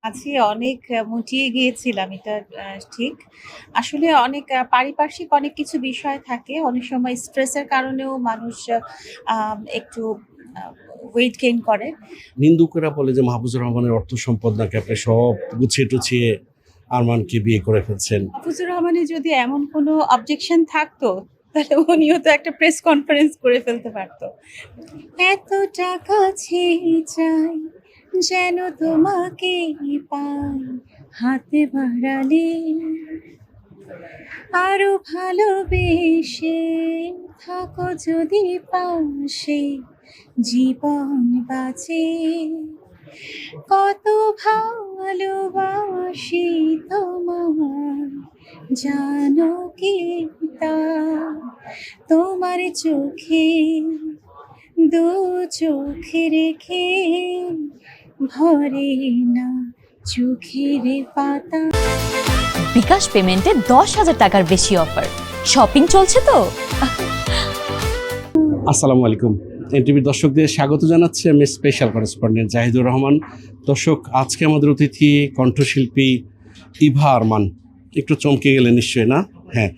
আছি অনেক মুটিয়ে গিয়েছিলাম এটা ঠিক। আসলে অনেক পারিপার্শ্বিক অনেক কিছু বিষয় থাকে। অনেক সময় স্ট্রেসের কারণেও মানুষ একটু আ ওয়েট গেইন করে। নিন্দুকেরা বলে যে মাহফুজুর রহমানের অর্থ সম্পদ নাকি আপনি সব গুছিয়ে টুছিয়ে আরমানকে বিয়ে করে ফেলছেন। মাহফুজুর রহমানের যদি এমন কোনো অবজেকশন থাকতো, তাহলে উনিও তো একটা প্রেস কনফারেন্স করে ফেলতে পারত। এত টাকা চেয়ে চাই যেন তোমাকেই পাই হাতে বাড়ালে আরো ভালোবেসে থাকো যদি পাশে জীবন বাঁচে কত ভালোবাসি তোমার জানো কি তা তোমার চোখে দু চোখে রেখে ভরে না চোখের পাতা। বিকাশ পেমেন্টে 10,000 টাকার বেশি অফার। শপিং চলছে তো। আসসালামু আলাইকুম। এনটিভির দর্শকদের স্বাগত জানাচ্ছি আমি স্পেশাল করেসপন্ডেন্ট জাহিদুর রহমান। দর্শক, আজকে আমাদের অতিথি কণ্ঠশিল্পী ইভা আরমান। একটু চমকে গেলেন নিশ্চয়ই, না? হ্যাঁ,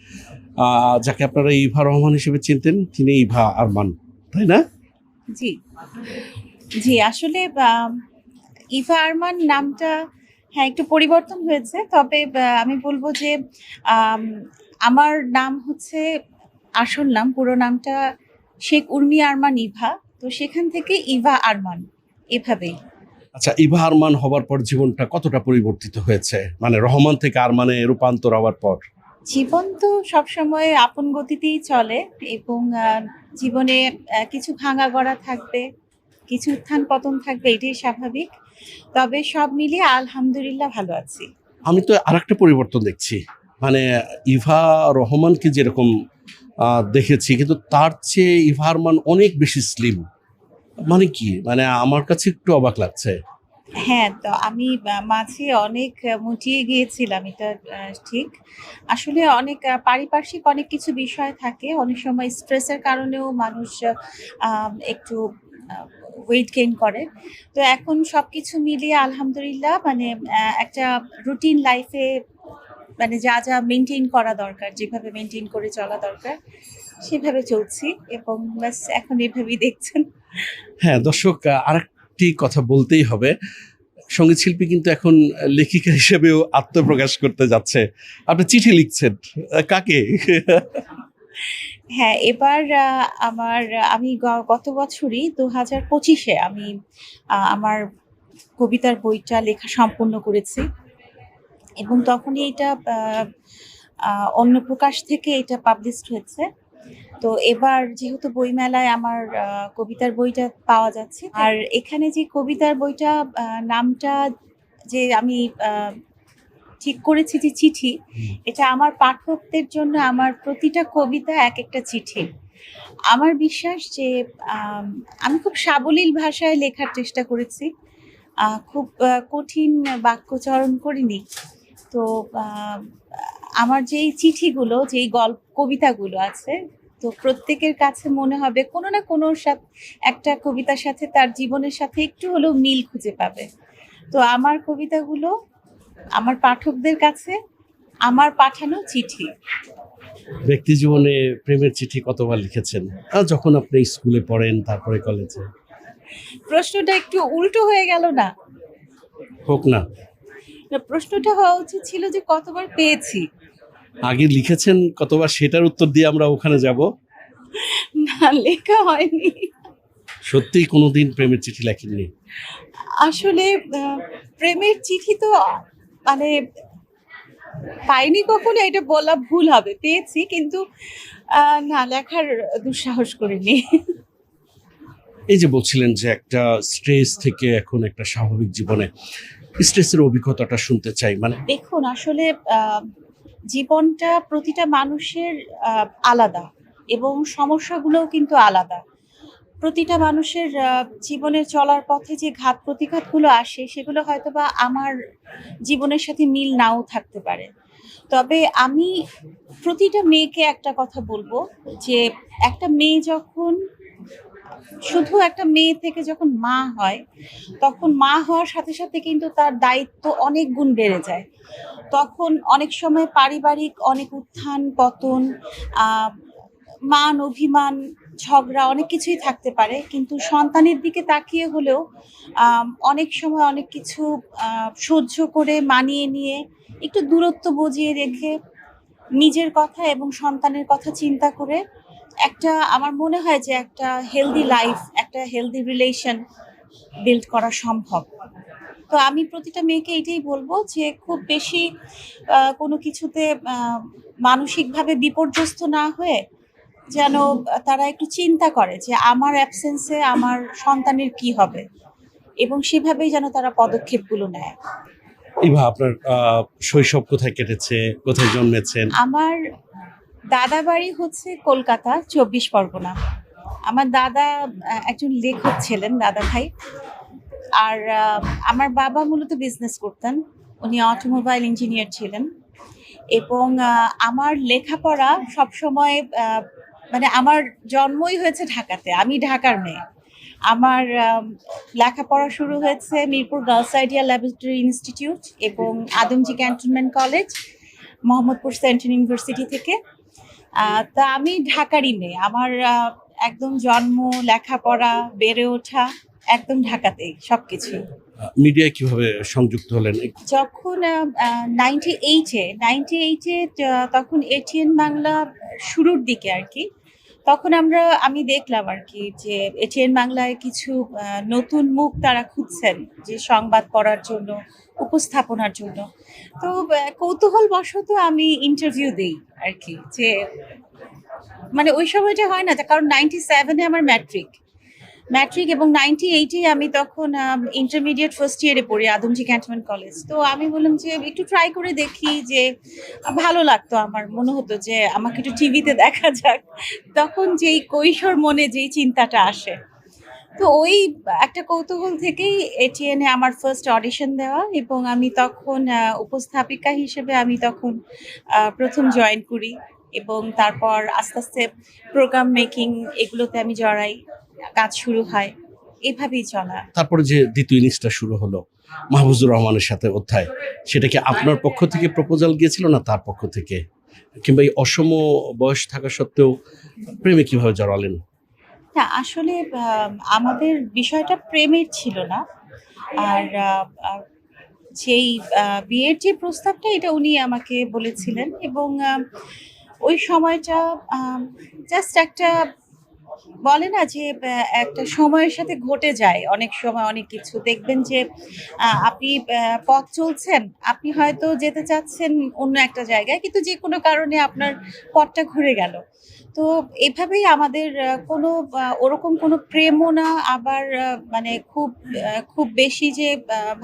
যাকে আপনারা ইভা রহমান হিসেবে চিনতেন তিনি ইভা আরমান, তাই না? জি, জি, আসলে ইভা আরমান নামটা হ্যাঁ, একটু পরিবর্তন হয়েছে। তবে আমি বলব যে আম আমার নাম হচ্ছে আসল নাম, পুরো নামটা শেখ উর্মি আরমান ইভা। তো সেখান থেকে ইভা আরমান এভাবেই। আচ্ছা, ইভা আরমান হবার পর জীবনটা কতটা পরিবর্তিত হয়েছে, মানে রহমান থেকে আরমানে রূপান্তর হওয়ার পর? জীবন তো সবসময় আপন গতিতেই চলে এবং জীবনে কিছু ভাঙা গড়া থাকবে, কিছু উত্থান পতন থাকবে, এটাই স্বাভাবিক। তবে সব মিলিয়ে আলহামদুলিল্লাহ ভালো আছি। আমি তো আরেকটা পরিবর্তন দেখছি, মানে ইভা রহমানকে যেরকম দেখেছি, কিন্তু তার চেয়ে ইভা আরমান অনেক বেশি স্লিম। মানে কি, মানে আমার কাছে একটু অবাক লাগছে। হ্যাঁ, তো আমি মাঝে অনেক মুটিয়ে গিয়েছিলাম এটা ঠিক। আসলে অনেক পারিপার্শ্বিক অনেক কিছু বিষয় থাকে। অনেক সময় স্ট্রেসের কারণেও মানুষ একটু আ ওয়েট গেইন করে। তো এখন সবকিছু মিলিয়ে আলহামদুলিল্লাহ মানে একটা রুটিন লাইফে মানে যা মেইনটেইন করা দরকার, যেভাবে মেইনটেইন করে চলা দরকার, সেভাবে চলছি এবং ব্যাস এখন এভাবেই দেখছেন। হ্যাঁ দর্শক, আরেকটি কথা বলতেই হবে। সঙ্গীত শিল্পী কিন্তু এখন লেখিকা হিসেবেও আত্মপ্রকাশ করতে যাচ্ছে। আপনি চিঠি লিখছেন কাকে? হ্যাঁ, এবার আমি গত বছরই ২০২৫ এ আমি আমার কবিতার বইটা লেখা সম্পূর্ণ করেছি এবং তখনই এইটা আ আ অন্য প্রকাশ থেকে এটা পাবলিশড হয়েছে। তো এবার যেহেতু বইমেলায় আমার কবিতার বইটা পাওয়া যাচ্ছে। আর এখানে যে কবিতার বইটা নামটা যে আমি আ ঠিক করেছি যে চিঠি, এটা আমার পাঠকদের জন্য আমার প্রতিটা কবিতা একেকটা চিঠি। আমার বিশ্বাস যে আম আমি খুব সাবলীল ভাষায় লেখার চেষ্টা করেছি। খুব কঠিন বাক্যচরণ করিনি। তো আ আমার যেই চিঠিগুলো, যেই কবিতাগুলো আছে, তো প্রত্যেকের কাছে মনে হবে কোনো না কোনো একটা কবিতার সাথে তার জীবনের সাথে একটু হলেও মিল খুঁজে পাবে। তো আমার কবিতাগুলো আমার পাঠকদের কাছে আমার পাঠানো চিঠি। ব্যক্তি জীবনে প্রেমের চিঠি কতবার লিখেছেন? যখন আপনি স্কুলে পড়েন, তারপরে কলেজে? প্রশ্নটা একটু উল্টো হয়ে গেল না? হোক না। না, প্রশ্নটা হওয়া উচিত ছিল যে কতবার পেয়েছি। আগে লিখেছেন কতবার, সেটার উত্তর দিয়ে আমরা ওখানে যাব। না, লেখা হয়নি। সত্যিই কোনোদিন প্রেমের চিঠি লেখেননি? আসলে প্রেমের চিঠি তো মানে পাইনি কখনো, এটা বলা ভুল হবে। পেয়েছি কিন্তু না, লেখার দুঃসাহস করিনি। এই যে বলছিলেন যে একটা স্ট্রেস থেকে এখন একটা স্বাভাবিক জীবনে, স্ট্রেসের অভিজ্ঞতাটা শুনতে চাই। মানে দেখুন, আসলে জীবনটা প্রতিটা মানুষের আলাদা এবং সমস্যাগুলোও কিন্তু আলাদা। প্রতিটা মানুষের জীবনে চলার পথে যে ঘাত-প্রতিঘাতগুলো আসে, সেগুলো হয়তোবা আমার জীবনের সাথে মিল নাও থাকতে পারে। তবে আমি প্রতিটা মেয়েকে একটা কথা বলব যে, একটা মেয়ে যখন শুধু একটা মেয়ে থেকে যখন মা হয়, তখন মা হওয়ার সাথে সাথে কিন্তু তার দায়িত্ব অনেক গুণ বেড়ে যায়। তখন অনেক সময় পারিবারিক অনেক উত্থান পতন, আহ, মান অভিমান, ঝগড়া অনেক কিছুই থাকতে পারে, কিন্তু সন্তানের দিকে তাকিয়ে হলেও অনেক সময় অনেক কিছু সহ্য করে মানিয়ে নিয়ে একটু দূরত্ব বজিয়ে রেখে নিজের কথা এবং সন্তানের কথা চিন্তা করে একটা, আমার মনে হয় যে একটা হেলদি লাইফ, একটা হেলদি রিলেশন বিল্ড করা সম্ভব। তো আমি প্রতিটা মেয়েকে এটাই বলবো যে খুব বেশি কোনো কিছুতে মানসিকভাবে বিপর্যস্ত না হয়ে যেন তারা একটু চিন্তা করে যে আমার অ্যাবসেন্সে আমার সন্তানের কি হবে, এবং সেভাবেই যেন তারা পদক্ষেপগুলো নেয়। ইভা, আপনার শৈশব কোথায় কেটেছে, কোথায় জন্মেছেন? আমার দাদা বাড়ি হচ্ছে কলকাতা, 24 পরগনা। আমার দাদা একজন লেখক ছিলেন, দাদা ভাই। আর আমার বাবা মূলত বিজনেস করতেন, উনি অটোমোবাইল ইঞ্জিনিয়ার ছিলেন। এবং আমার লেখাপড়া সবসময় মানে আমার জন্মই হয়েছে ঢাকাতে, আমি ঢাকার মেয়ে। আমার লেখাপড়া শুরু হয়েছে Mirpur girls ideal laboratory institute এবং Adamjee cantonment college, Mohammadpur central university থেকে। তা আমি ঢাকারই মেয়ে। আমার একদম জন্ম, লেখাপড়া, বেড়ে ওঠা একদম ঢাকাতেই সবকিছু। মিডিয়ায় কিভাবে সংযুক্ত হলেন? যখন 98-এ তখন এটিএন বাংলা শুরুর দিকে আর কি, তখন আমি দেখলাম আর কি যে এটিএন বাংলায় কিছু নতুন মুখ তারা খুঁজছেন যে সংবাদ পড়ার জন্য, উপস্থাপনার জন্য। তো কৌতূহলবশত আমি ইন্টারভিউ দিই আর কি, যে মানে ওই সময়টা হয় না, কারণ 97-এ আমার ম্যাট্রিক এবং 98-এ আমি তখন ইন্টারমিডিয়েট ফার্স্ট ইয়ারে পড়ি আদমজি ক্যান্টনমেন্ট কলেজ। তো আমি বললাম যে একটু ট্রাই করে দেখি, যে ভালো লাগতো, আমার মনে হতো যে আমাকে একটু টিভিতে দেখা যাক। তখন যেই কৈশোর মনে যেই চিন্তাটা আসে, তো ওই একটা কৌতূহল থেকেই এটিএনে আমার ফার্স্ট অডিশন দেওয়া, এবং আমি তখন উপস্থাপিকা হিসেবে আমি তখন প্রথম জয়েন করি, এবং তারপর আস্তে আস্তে প্রোগ্রাম মেকিং এগুলোতে আমি জড়াই, কাজ শুরু হয়, এভাবেই চলা। তারপরে যে দ্বিতীয় ইনিংসটা শুরু হলো মাহফুজুর রহমানের সাথে অধ্যায়, সেটা কি আপনার পক্ষ থেকে প্রপোজাল গিয়েছিল না তার পক্ষ থেকে? কিংবা এই অসম বয়স থাকা সত্ত্বেও প্রেমে কিভাবে জড়ালেন? না, আসলে আমাদের বিষয়টা প্রেমের ছিল না। আর যেই বিয়ের যে প্রস্তাবটা, এটা উনি আমাকে বলেছিলেন, এবং ওই সময়টা জাস্ট একটা, বলে না যে একটা সময়ের সাথে ঘটে যায় অনেক সময় অনেক কিছু। দেখবেন যে আপনি পথ চলছেন, আপনি হয়তো যেতে চাচ্ছেন অন্য একটা জায়গায়, কিন্তু যে কোনো কারণে আপনার পথটা ঘুরে গেল। তো এভাবেই আমাদের কোনো ওরকম কোনো প্রেমও না, আবার মানে খুব বেশি যে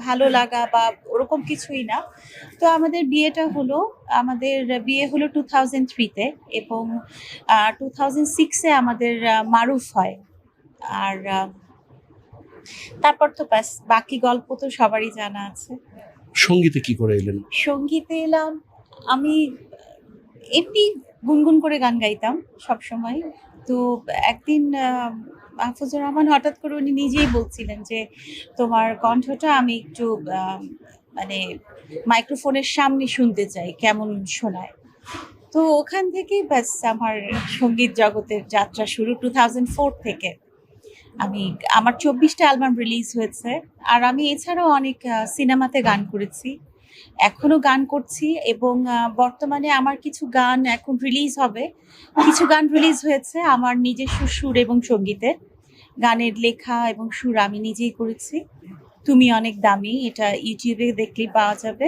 ভালো লাগা বা ওরকম কিছুই না। তো আমাদের বিয়ে হলো 2003-তে, এবং 2006-এ আমাদের মারুফ হয়। আর তারপর তো ব্যাস, বাকি গল্প তো সবারই জানা আছে। সঙ্গীতে কি করে এলেন? সঙ্গীতে এলাম, আমি এমনি গুনগুন করে গান গাইতাম সবসময়। তো একদিন মাহফুজুর রহমান হঠাৎ করে উনি নিজেই বলছিলেন যে তোমার কণ্ঠটা আমি একটু মানে মাইক্রোফোনের সামনে শুনতে চাই, কেমন শোনায়। তো ওখান থেকেই ব্যাস আমার সঙ্গীত জগতের যাত্রা শুরু 2004 থেকে। আমার 24টা অ্যালবাম রিলিজ হয়েছে, আর আমি এছাড়াও অনেক সিনেমাতে গান করেছি, এখনো গান করছি, এবং বর্তমানে আমার কিছু গান এখন রিলিজ হবে। কিছু গান রিলিজ হয়েছে আমার নিজস্ব সুর এবং সঙ্গীতে, গানের লেখা এবং সুর আমি নিজেই করেছি। তুমি অনেক দামি, এটা ইউটিউবে দেখলেই পাওয়া যাবে।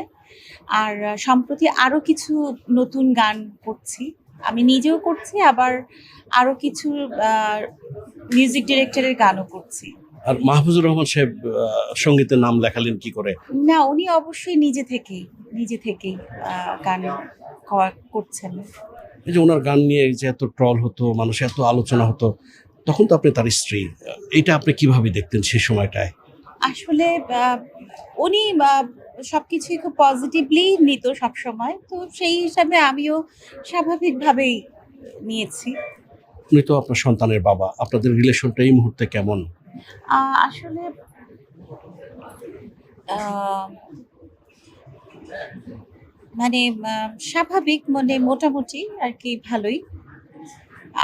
আর সম্প্রতি আরো কিছু নতুন গান করছি, আমি নিজেও করছি, আবার আরো কিছু মিউজিক ডিরেক্টরের গানও করছি। আর মাহফুজুর রহমান সাহেব সঙ্গীতের নাম লেখালেন কি করে? না, উনি অবশ্যই নিজে থেকেই গান করছেন। এই যে ওনার গান নিয়ে যে এত ট্রল হতো, মানুষ এত আলোচনা হতো, তখন তো আপনি তার স্ত্রী, এটা আপনি কিভাবে দেখতেন সেই সময়টায়? আসলে উনি সবকিছুই খুব পজিটিভলি নিত সবসময়, তো সেই হিসাবে আমিও স্বাভাবিকভাবেই নিয়েছি। আপনি তো আপনার সন্তানের বাবা, আপনাদের রিলেশনটা এই মুহূর্তে কেমন? আসলে আহ, মানে স্বাভাবিক, মানে মোটামুটি আর কি, ভালোই।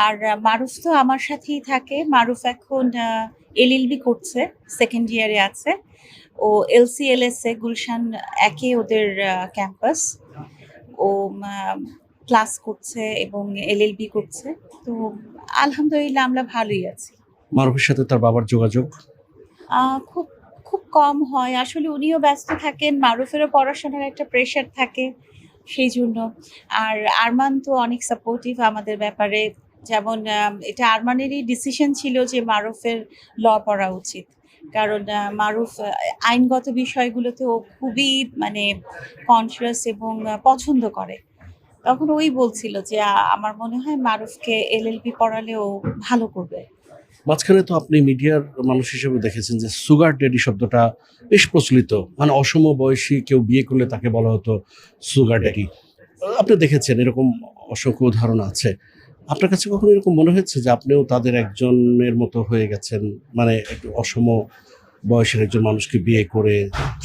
আর মারুফ তো আমার সাথেই থাকে। মারুফ এখন এলএলবি করছে, সেকেন্ড ইয়ারে আছে। ও এলসিএলএস এ গুলশান একে ওদের ক্যাম্পাস। ও ক্লাস করছে এবং এলএলবি করছে। তো আলহামদুলিল্লাহ আমরা ভালোই আছি। মারুফের সাথে তার বাবার যোগাযোগ? খুব খুব কম হয় আসলে। উনিও ব্যস্ত থাকেন, মারুফেরও পড়াশোনার একটা প্রেশার থাকে, সেই জন্য। আর আরমান তো অনেক সাপোর্টিভ আমাদের ব্যাপারে। যেমন এটা আরমানেরই ডিসিশন ছিল যে মারুফের ল পড়া উচিত, কারণ মারুফ আইনগত বিষয়গুলোতে ও খুবই মানে কনসিয়াস এবং পছন্দ করে। তখন ওই বলছিল যে আমার মনে হয় মারুফকে এলএলবি পড়ালে ও ভালো করবে। মাঝখানে তো আপনি মিডিয়ার মানুষ হিসেবে দেখেছেন যে সুগার ড্যাডি শব্দটা বেশ প্রচলিত, মানে অসম বয়সী কেউ বিয়ে করলে তাকে বলা হতো সুগার ড্যাডি। আপনি দেখেছেন এরকম অসংখ্য উদাহরণ আছে। আপনার কাছে কখনো এরকম মনে হয়েছে যে আপনিও তাদের একজনের মতো হয়ে গেছেন, মানে একটু অসম বয়সের একজন মানুষকে বিয়ে করে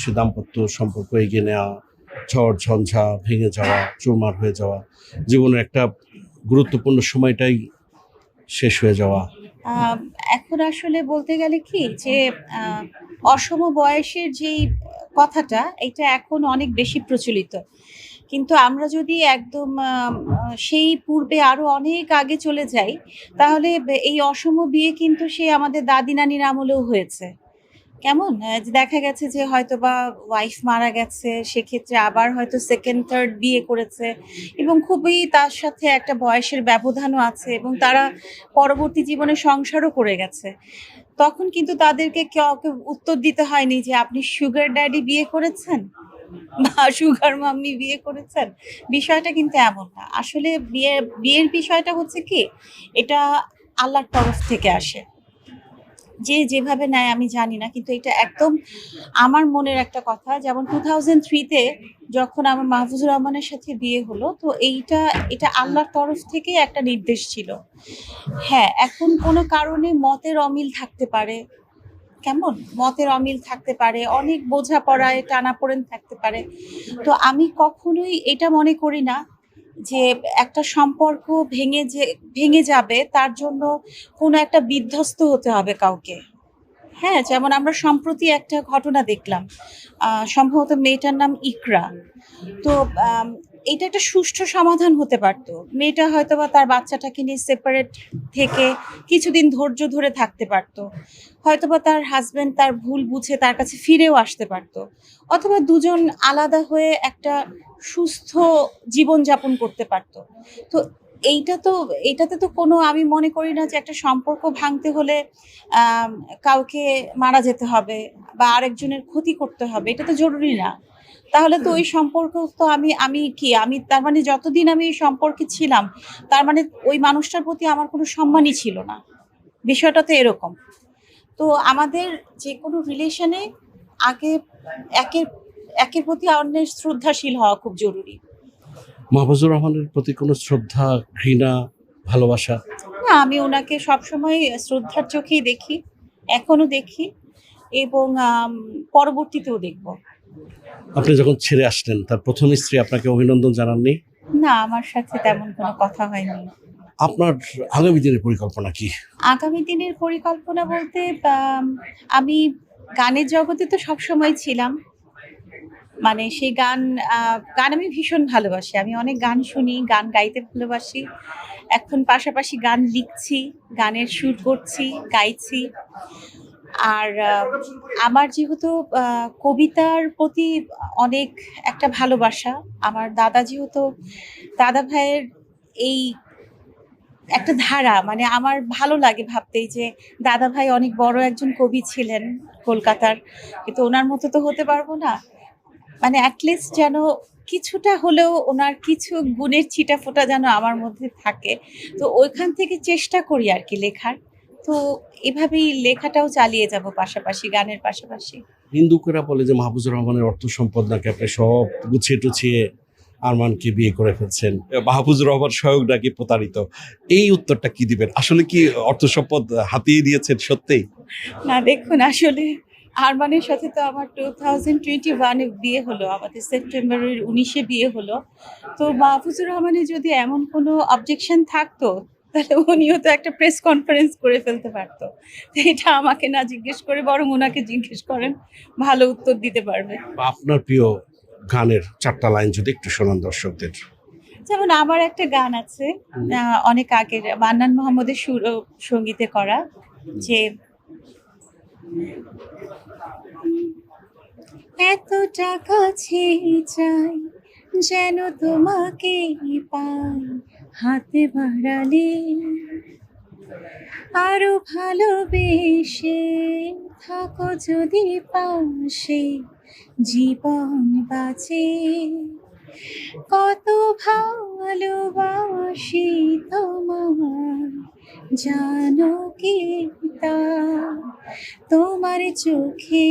সে দাম্পত্য সম্পর্ক এগিয়ে নেওয়া, ঝড় ঝঞ্ঝা ভেঙে যাওয়া, চুরমার হয়ে যাওয়া, জীবনের একটা গুরুত্বপূর্ণ সময়টাই শেষ হয়ে যাওয়া? আহ, এখন আসলে বলতে গেলে কি যে আহ, অসম বয়সের যেই কথাটা, এটা এখন অনেক বেশি প্রচলিত। কিন্তু আমরা যদি একদম সেই পূর্বে আরো অনেক আগে চলে যাই, তাহলে এই অসম বিয়ে কিন্তু সে আমাদের দাদি নানির আমলেও হয়েছে। কেমন যে দেখা গেছে যে হয়তো বা ওয়াইফ মারা গেছে, সেক্ষেত্রে আবার হয়তো সেকেন্ড থার্ড বিয়ে করেছে, এবং খুবই তার সাথে একটা বয়সের ব্যবধানও আছে, এবং তারা পরবর্তী জীবনে সংসারও করে গেছে। তখন কিন্তু তাদেরকে কাউকে উত্তর দিতে হয়নি যে আপনি সুগার ড্যাডি বিয়ে করেছেন বা সুগার মাম্মি বিয়ে করেছেন। বিষয়টা কিন্তু এমন না আসলে। বিয়ের বিষয়টা হচ্ছে কি, এটা আল্লাহর তরফ থেকে আসে। যে যেভাবে নেয় আমি জানি না, কিন্তু এটা একদম আমার মনের একটা কথা। যেমন 2003-তে যখন আমার মাহফুজুর রহমানের সাথে বিয়ে হলো, তো এটা আল্লাহর তরফ থেকে একটা নির্দেশ ছিল। হ্যাঁ, এখন কোনো কারণে মতের অমিল থাকতে পারে, কেমন মতের অমিল থাকতে পারে, অনেক বোঝাপড়ায় টানাপোড়েন থাকতে পারে। তো আমি কখনোই এটা মনে করি না যে একটা সম্পর্ক ভেঙে যাবে তার জন্য কোনো একটা বিধ্বস্ত হতে হবে কাউকে। হ্যাঁ, যেমন আমরা সম্প্রতি একটা ঘটনা দেখলাম, সম্ভবত মেয়েটার নাম ইকরা। তো এটা একটা সুষ্ঠু সমাধান হতে পারতো। মেয়েটা হয়তোবা তার বাচ্চাটাকে নিয়ে সেপারেট থেকে কিছুদিন ধৈর্য ধরে থাকতে পারতো। হয়তোবা তার হাজবেন্ড তার ভুল বুঝে তার কাছে ফিরেও আসতে পারতো, অথবা দুজন আলাদা হয়ে একটা সুস্থ জীবনযাপন করতে পারতো। তো এইটা তো এটাতে তো কোনো, আমি মনে করি না যে একটা সম্পর্ক ভাঙতে হলে আম, কাউকে মারা যেতে হবে বা আরেকজনের ক্ষতি করতে হবে, এটা তো জরুরি না। তাহলে তো ওই সম্পর্ক তো আমি তার মানে যতদিন আমি এই সম্পর্কে ছিলাম, তার মানে ওই মানুষটার প্রতি আমার কোনো সম্মানই ছিল না। বিষয়টা তো এরকম। তো আমাদের যে কোনো রিলেশনে আগে একের একের প্রতি অন্যের শ্রদ্ধাশীল হওয়া খুব জরুরি। মাহফুজুর রহমানের প্রতি কোনো শ্রদ্ধা, ঘৃণা, ভালোবাসা? না, আমি ওনাকে সবসময় শ্রদ্ধার চোখেই দেখি, এখনো দেখি, এবং পরবর্তীতেও দেখব। আপনি যখন ছেড়ে আসলেন তার প্রথম স্ত্রী আপনাকে অভিনন্দন জানাননি? না, আমার সাথে তেমন কোনো কথা হয়নি। আপনার আগামী দিনের পরিকল্পনা কি? আগামী দিনের পরিকল্পনা বলতে আমি গানের জগতে তো সবসময় ছিলাম। মানে সেই গান আমি ভীষণ ভালোবাসি। আমি অনেক গান শুনি, গান গাইতে ভালোবাসি। এখন পাশাপাশি গান লিখছি, গানের সুর করছি, গাইছি। আর আমার যেহেতু কবিতার প্রতি অনেক একটা ভালোবাসা। আমার দাদা ভাইয়ের এই একটা ধারা, মানে আমার ভালো লাগে ভাবতেই যে দাদা ভাই অনেক বড় একজন কবি ছিলেন কলকাতার, কিন্তু ওনার মতো তো হতে পারবো না। মানে অ্যাটলিস্ট যেন কিছুটা হলেও ওনার কিছু গুণের ছিটাফোঁটা যেন আমার মধ্যে থাকে। তো ওইখান থেকে চেষ্টা করি আর কি লেখার। তো এভাবেই লেখাটাও চালিয়ে যাব পাশাপাশি, গানের পাশাপাশি। হিন্দুকেরা বলে যে মাহফুজুর রহমানের অর্থ সম্পদ নাকি আপনি সব গুছিয়ে টুছিয়ে আরমানকে বিয়ে করে ফেলছেন, মাহফুজুর রহমান স্বয়ং নাকি প্রতারিত, এই উত্তরটা কি দিবেন? আসলে কি অর্থ সম্পদ হাতিয়ে দিয়েছেন সত্যিই? না দেখুন, আসলে আরমানের সাথে তো আমার 2021-এ বিয়ে হলো, আমাদের সেপ্টেম্বরের 19-এ বিয়ে হলো। তো মাহফুজুর রহমানের যদি এমন কোনো অবজেকশন থাকতো, তাহলে উনিও তো একটা প্রেস কনফারেন্স করে ফেলতে পারতো। তো এটা আমাকে না জিজ্ঞেস করে বরং ওনাকে জিজ্ঞেস করেন, ভালো উত্তর দিতে পারবে। বা আপনার প্রিয় গানের 4টা লাইন যদি একটু শোনান দর্শকদের। যেমন আমার একটা গান আছে, অনেক আগের, মান্নান মোহাম্মদের সুর ও সঙ্গীতে করা, যে এতটা কাছে চাই যেন তোমাকে পাই, হাতে বাড়ালে আরো ভালোবেসে থাকো যদি পাশে, জীবন বাঁচে কত ভালোবাসি তোমার, জানো কি তা, তোমার চোখে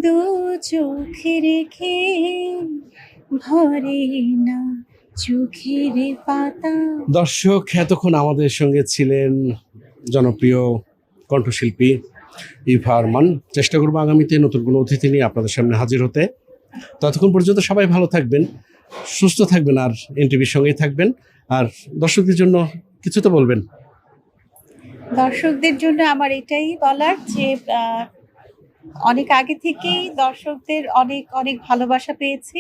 দু চোখে রেখে ভরে না চোখের পাতা। দর্শক, এতক্ষণ আমাদের সঙ্গে ছিলেন জনপ্রিয় কণ্ঠশিল্পী ইভা আরমান। চেষ্টা করবো আগামীতে নতুন কোনো অতিথি নিয়ে আপনাদের সামনে হাজির হতে। ততক্ষণ পর্যন্ত সবাই ভালো থাকবেন, সুস্থ থাকবেন, আর এনটিভির সঙ্গেই থাকবেন। আর দর্শকদের জন্য কিছু তো বলবেন। দর্শকদের জন্য আমার এটাই বলার যে অনেক আগে থেকেই দর্শকদের অনেক অনেক ভালোবাসা পেয়েছি,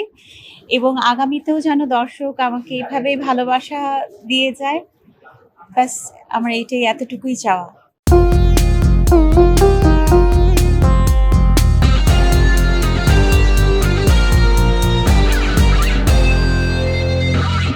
এবং আগামীতেও যেন দর্শক আমাকে এভাবেই ভালোবাসা দিয়ে যায়। ব্যাস আমার এটাই, এতটুকুই চাওয়া।